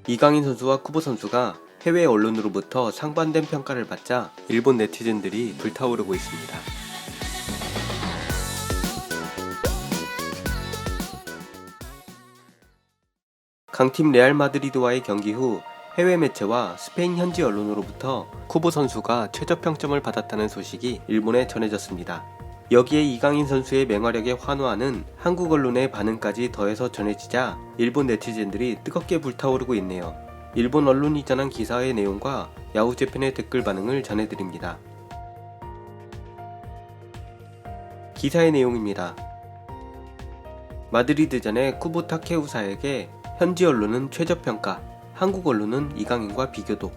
이강인 선수와 쿠보 선수가 해외 언론으로부터 상반된 평가를 받자 일본 네티즌들이 불타오르고 있습니다. 강팀 레알 마드리드와의 경기 후 해외 매체와 스페인 현지 언론으로부터 쿠보 선수가 최저평점을 받았다는 소식이 일본에 전해졌습니다. 여기에 이강인 선수의 맹활약에 환호하는 한국 언론의 반응까지 더해서 전해지자 일본 네티즌들이 뜨겁게 불타오르고 있네요. 일본 언론이 전한 기사의 내용과 야후재팬의 댓글 반응을 전해드립니다. 기사의 내용입니다. 마드리드전의 쿠보 타케우사에게 현지 언론은 최저평가, 한국 언론은 이강인과 비교도.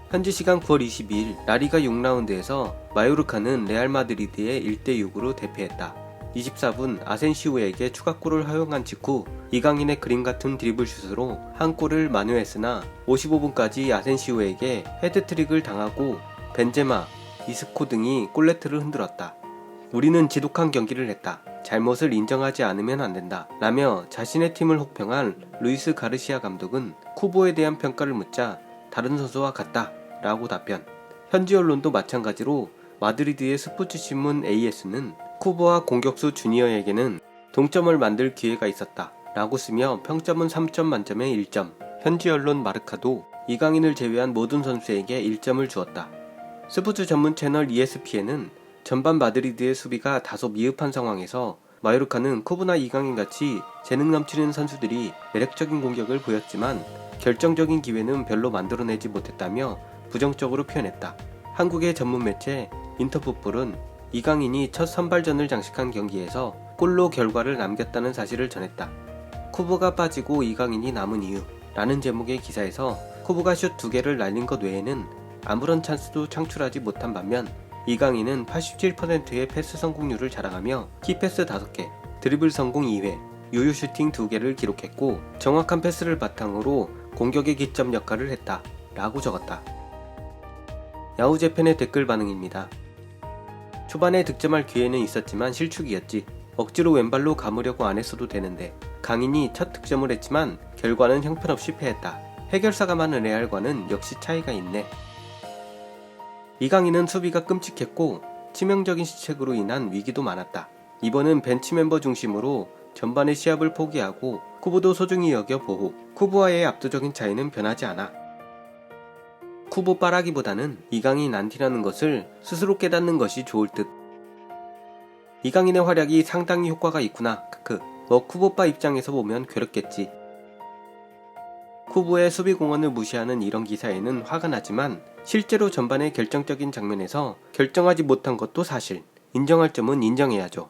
현지 시간 9월 22일 라리가 6라운드에서 마요르카는 레알 마드리드에 1대6으로 대패했다. 24분 아센시오에게 추가골을 허용한 직후 이강인의 그림같은 드리블 슛으로 한 골을 만회했으나 55분까지 아센시오에게 헤드트릭을 당하고 벤제마, 이스코 등이 골네트를 흔들었다. 우리는 지독한 경기를 했다. 잘못을 인정하지 않으면 안 된다. 라며 자신의 팀을 혹평한 루이스 가르시아 감독은 쿠보에 대한 평가를 묻자 다른 선수와 같다 라고 답변. 현지 언론도 마찬가지로 마드리드의 스포츠 신문 AS는 쿠보와 공격수 주니어에게는 동점을 만들 기회가 있었다 라고 쓰며 평점은 3점 만점에 1점. 현지 언론 마르카도 이강인을 제외한 모든 선수에게 1점을 주었다. 스포츠 전문 채널 ESPN은 전반 마드리드의 수비가 다소 미흡한 상황에서 마요르카는 쿠보나 이강인같이 재능 넘치는 선수들이 매력적인 공격을 보였지만 결정적인 기회는 별로 만들어내지 못했다며 부정적으로 표현했다. 한국의 전문 매체 인터풋볼은 이강인이 첫 선발전을 장식한 경기에서 골로 결과를 남겼다는 사실을 전했다. 쿠보가 빠지고 이강인이 남은 이유 라는 제목의 기사에서 쿠보가 슛 2개를 날린 것 외에는 아무런 찬스도 창출하지 못한 반면 이강인은 87%의 패스 성공률을 자랑하며 키패스 5개, 드리블 성공 2회, 유효 슈팅 2개를 기록했고 정확한 패스를 바탕으로 공격의 기점 역할을 했다 라고 적었다. 야후재팬의 댓글 반응입니다. 초반에 득점할 기회는 있었지만 실축이었지. 억지로 왼발로 감으려고 안 했어도 되는데. 강인이 첫 득점을 했지만 결과는 형편없이 패했다. 해결사가 많은 레알과는 역시 차이가 있네. 이강인은 수비가 끔찍했고 치명적인 시책으로 인한 위기도 많았다. 이번은 벤치 멤버 중심으로 전반의 시합을 포기하고 쿠보도 소중히 여겨 보호. 쿠보와의 압도적인 차이는 변하지 않아. 쿠보 빠라기보다는 이강인 안티라는 것을 스스로 깨닫는 것이 좋을 듯. 이강인의 활약이 상당히 효과가 있구나. 크크. 쿠보빠 입장에서 보면 괴롭겠지. 쿠보의 수비 공헌을 무시하는 이런 기사에는 화가 나지만 실제로 전반의 결정적인 장면에서 결정하지 못한 것도 사실. 인정할 점은 인정해야죠.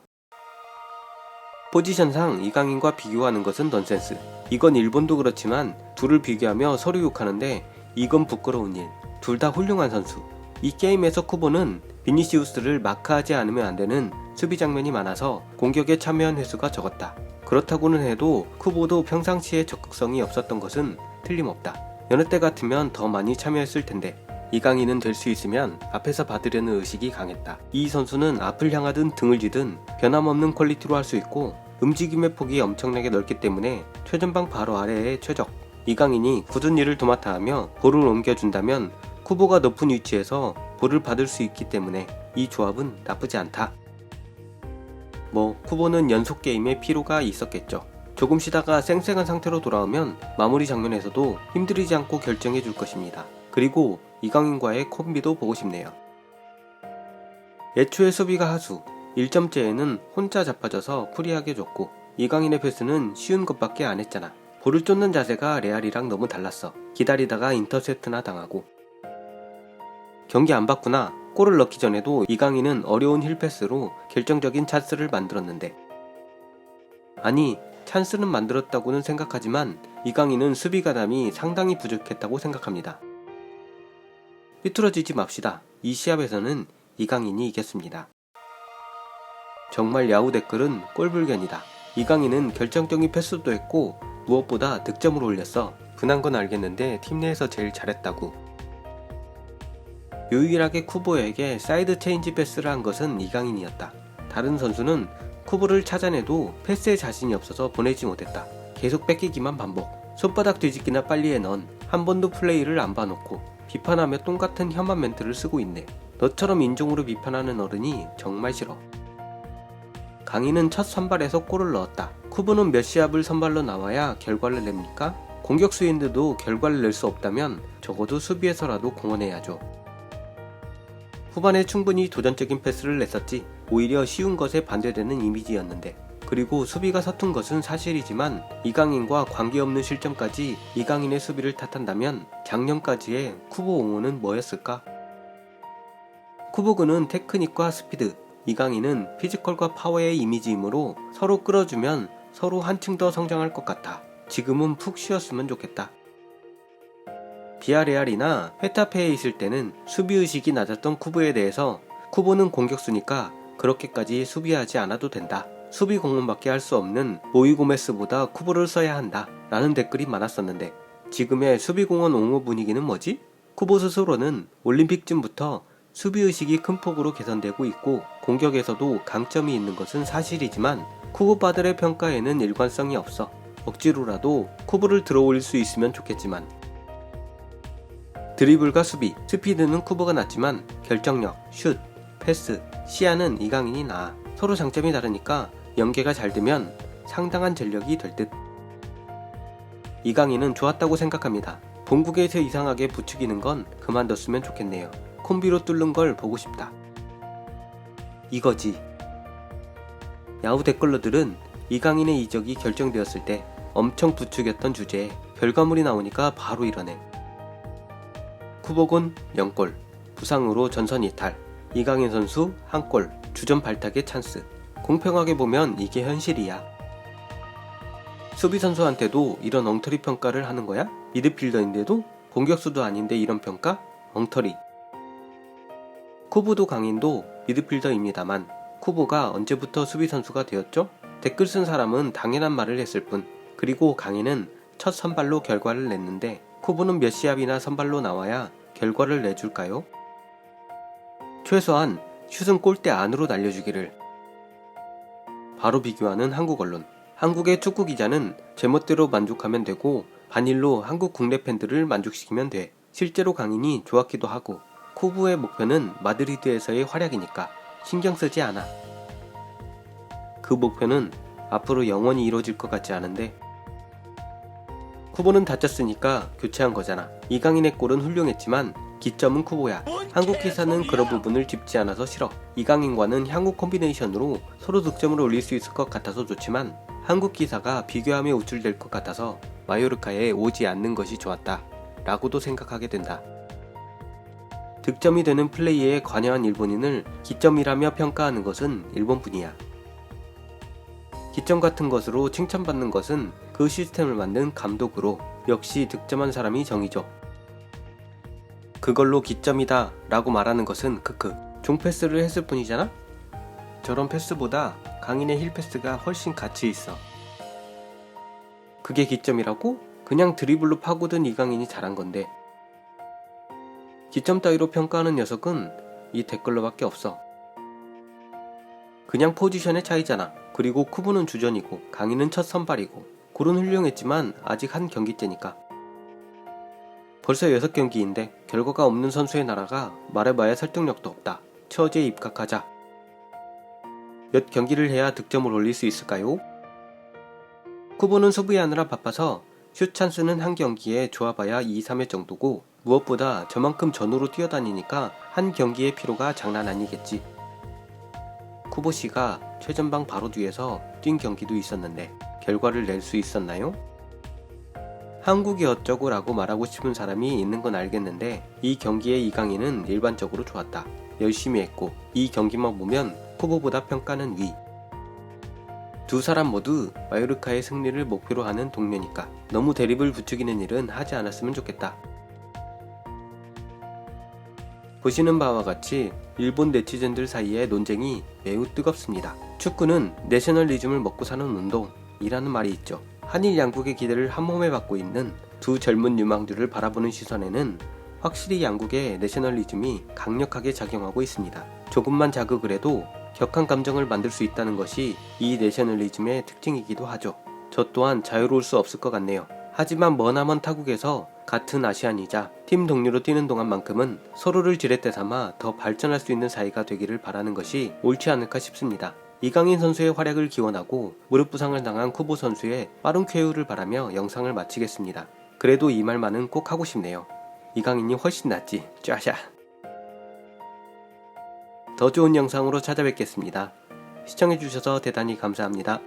포지션상 이강인과 비교하는 것은 넌센스. 이건 일본도 그렇지만 둘을 비교하며 서로 욕하는데 이건 부끄러운 일. 둘 다 훌륭한 선수. 이 게임에서 쿠보는 비니시우스를 마크하지 않으면 안 되는 수비 장면이 많아서 공격에 참여한 횟수가 적었다. 그렇다고는 해도 쿠보도 평상시에 적극성이 없었던 것은 틀림없다. 여느 때 같으면 더 많이 참여했을 텐데 이강인은 될 수 있으면 앞에서 받으려는 의식이 강했다. 이 선수는 앞을 향하든 등을 쥐든 변함없는 퀄리티로 할 수 있고 움직임의 폭이 엄청나게 넓기 때문에 최전방 바로 아래에 최적. 이강인이 굳은 일을 도맡아 하며 볼을 옮겨준다면 쿠보가 높은 위치에서 볼을 받을 수 있기 때문에 이 조합은 나쁘지 않다. 쿠보는 연속 게임에 피로가 있었겠죠. 조금 쉬다가 쌩쌩한 상태로 돌아오면 마무리 장면에서도 힘들이지 않고 결정해 줄 것입니다. 그리고 이강인과의 콤비도 보고 싶네요. 애초에 수비가 하수, 1점째에는 혼자 자빠져서 프리하게 줬고 이강인의 패스는 쉬운 것밖에 안 했잖아. 볼을 쫓는 자세가 레알이랑 너무 달랐어. 기다리다가 인터셉트나 당하고. 경기 안 봤구나. 골을 넣기 전에도 이강인은 어려운 힐패스로 결정적인 찬스를 만들었는데. 아니, 찬스는 만들었다고는 생각하지만 이강인은 수비 가담이 상당히 부족했다고 생각합니다. 삐뚤어지지 맙시다. 이 시합에서는 이강인이 이겼습니다. 정말 야후 댓글은 꼴불견이다. 이강인은 결정적인 패스도 했고 무엇보다 득점을 올렸어. 분한 건 알겠는데 팀 내에서 제일 잘했다고. 유일하게 쿠보에게 사이드 체인지 패스를 한 것은 이강인이었다. 다른 선수는 쿠보를 찾아내도 패스에 자신이 없어서 보내지 못했다. 계속 뺏기기만 반복. 손바닥 뒤집기나 빨리해 넌 한 번도 플레이를 안 봐놓고 비판하며 똥같은 혐한 멘트를 쓰고 있네. 너처럼 인종으로 비판하는 어른이 정말 싫어. 강인은 첫 선발에서 골을 넣었다. 쿠보는 몇 시합을 선발로 나와야 결과를 냅니까? 공격수인데도 결과를 낼 수 없다면 적어도 수비에서라도 공헌해야죠. 후반에 충분히 도전적인 패스를 냈었지. 오히려 쉬운 것에 반대되는 이미지였는데, 그리고 수비가 서툰 것은 사실이지만 이강인과 관계없는 실점까지 이강인의 수비를 탓한다면 작년까지의 쿠보 옹호는 뭐였을까? 쿠보군은 테크닉과 스피드, 이강인은 피지컬과 파워의 이미지이므로 서로 끌어주면 서로 한층 더 성장할 것 같아. 지금은 푹 쉬었으면 좋겠다. 비아레알이나 헤타페에 있을 때는 수비의식이 낮았던 쿠보에 대해서 쿠보는 공격수니까 그렇게까지 수비하지 않아도 된다. 수비 공헌밖에 할 수 없는 로이 고메스보다 쿠보를 써야 한다 라는 댓글이 많았었는데, 지금의 수비 공헌 옹호 분위기는 뭐지? 쿠보 스스로는 올림픽쯤부터 수비의식이 큰 폭으로 개선되고 있고 공격에서도 강점이 있는 것은 사실이지만 쿠보파들의 평가에는 일관성이 없어. 억지로라도 쿠보를 들어올릴 수 있으면 좋겠지만, 드리블과 수비, 스피드는 쿠보가 낮지만 결정력, 슛, 패스, 시야는 이강인이 나아. 서로 장점이 다르니까 연계가 잘 되면 상당한 전력이 될 듯. 이강인은 좋았다고 생각합니다. 본국에서 이상하게 부추기는 건 그만뒀으면 좋겠네요. 콤비로 뚫는 걸 보고 싶다. 이거지. 야후 댓글러들은 이강인의 이적이 결정되었을 때 엄청 부추겼던 주제에 결과물이 나오니까 바로 이러네. 쿠보군 0골, 부상으로 전선 이탈, 이강인 선수 1골, 주전 발탁의 찬스. 공평하게 보면 이게 현실이야. 수비 선수한테도 이런 엉터리 평가를 하는 거야? 미드필더인데도? 공격수도 아닌데 이런 평가? 엉터리. 쿠보도 강인도 미드필더입니다만 쿠보가 언제부터 수비 선수가 되었죠? 댓글 쓴 사람은 당연한 말을 했을 뿐. 그리고 강인은 첫 선발로 결과를 냈는데 쿠보는 몇 시합이나 선발로 나와야 결과를 내줄까요? 최소한 슛은 골대 안으로 날려주기를. 바로 비교하는 한국 언론. 한국의 축구 기자는 제멋대로 만족하면 되고 반일로 한국 국내 팬들을 만족시키면 돼. 실제로 강인이 좋았기도 하고 쿠보의 목표는 마드리드에서의 활약이니까 신경 쓰지 않아. 그 목표는 앞으로 영원히 이루어질 것 같지 않은데. 쿠보는 다쳤으니까 교체한 거잖아. 이강인의 골은 훌륭했지만 기점은 쿠보야. 한국 기사는 그런 부분을 짚지 않아서 싫어. 이강인과는 향후 콤비네이션으로 서로 득점을 올릴 수 있을 것 같아서 좋지만 한국 기사가 비교함에 우쭐댈 것 같아서 마요르카에 오지 않는 것이 좋았다 라고도 생각하게 된다. 득점이 되는 플레이에 관여한 일본인을 기점이라며 평가하는 것은 일본뿐이야. 기점 같은 것으로 칭찬받는 것은 그 시스템을 만든 감독으로 역시 득점한 사람이 정이죠. 그걸로 기점이다 라고 말하는 것은 크크. 종패스를 했을 뿐이잖아? 저런 패스보다 강인의 힐패스가 훨씬 가치 있어. 그게 기점이라고? 그냥 드리블로 파고든 이강인이 잘한 건데. 기점 따위로 평가하는 녀석은 이 댓글로밖에 없어. 그냥 포지션의 차이잖아. 그리고 쿠보는 주전이고 강인은 첫 선발이고 골은 훌륭했지만 아직 한 경기째니까. 벌써 6경기인데 결과가 없는 선수의 나라가 말해봐야 설득력도 없다. 처지에 입각하자. 몇 경기를 해야 득점을 올릴 수 있을까요? 쿠보는 수비하느라 바빠서 슛 찬스는 한 경기에 좋아봐야 2-3회 정도고 무엇보다 저만큼 전후로 뛰어다니니까 한 경기의 피로가 장난 아니겠지. 쿠보씨가 최전방 바로 뒤에서 뛴 경기도 있었는데 결과를 낼 수 있었나요? 한국이 어쩌고 라고 말하고 싶은 사람이 있는 건 알겠는데 이 경기의 이강인은 일반적으로 좋았다. 열심히 했고 이 경기만 보면 쿠보보다 평가는 위. 두 사람 모두 마요르카의 승리를 목표로 하는 동료니까 너무 대립을 부추기는 일은 하지 않았으면 좋겠다. 보시는 바와 같이 일본 네티즌들 사이의 논쟁이 매우 뜨겁습니다. 축구는 내셔널리즘을 먹고 사는 운동이라는 말이 있죠. 한일 양국의 기대를 한몸에 받고 있는 두 젊은 유망주를 바라보는 시선에는 확실히 양국의 내셔널리즘이 강력하게 작용하고 있습니다. 조금만 자극을 해도 격한 감정을 만들 수 있다는 것이 이 내셔널리즘의 특징이기도 하죠. 저 또한 자유로울 수 없을 것 같네요. 하지만 머나먼 타국에서 같은 아시안이자 팀 동료로 뛰는 동안만큼은 서로를 지렛대 삼아 더 발전할 수 있는 사이가 되기를 바라는 것이 옳지 않을까 싶습니다. 이강인 선수의 활약을 기원하고 무릎 부상을 당한 쿠보 선수의 빠른 쾌유를 바라며 영상을 마치겠습니다. 그래도 이 말만은 꼭 하고 싶네요. 이강인이 훨씬 낫지. 짜샤. 더 좋은 영상으로 찾아뵙겠습니다. 시청해주셔서 대단히 감사합니다.